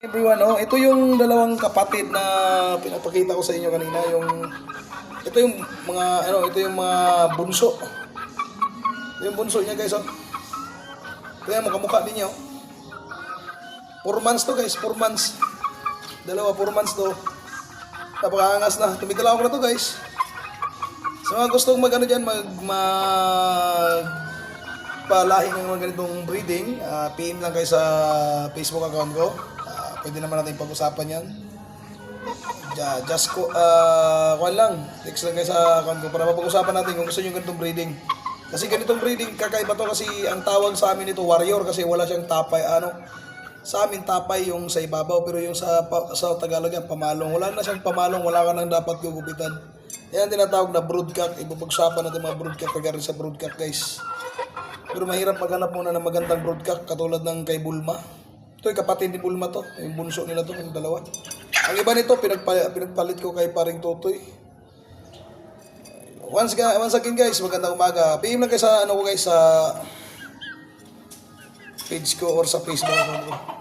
Everyone, oh, ito yung dalawang kapatid na pinapakita ko sa inyo kanina, ito yung mga ito yung mga bunso. Yung bunso niya, guys, oh. Kaya kamukha din niya, oh. 4 months to, guys, 4 months. Dalawa, 4 months to. Napakaangas na. Tumitala ako na to, guys. Sa mga gustong diyan, palahi ng mga ganitong breeding, PM lang kayo sa Facebook account ko. Pwede naman natin pag-usapan yan. Just kuhan lang. Text lang kayo sa account ko para mapag-usapan natin kung gusto nyo ganitong breeding. Kasi ganitong breeding, kakaiba to kasi ang tawag sa amin ito, warrior, kasi wala siyang tapay. Sa amin tapay yung sa ibabaw, pero yung sa Tagalog yan, pamalong. Wala na siyang pamalong, wala ka nang dapat gugupitan. Yan tinatawag na broodcock. Ipapag-usapan natin mga broodcock, kagari sa broodcock, guys. Pero mahirap maghanap muna ng magandang broodcock katulad ng kay Bulma. Ito yung kapatid ni Bulma to. Yung bunso nila to, yung dalawa. Ang iba nito, pinagpalit ko kay paring Totoy. Once again, guys, magandang umaga. PM lang kayo sa, sa page ko or sa Facebook ko.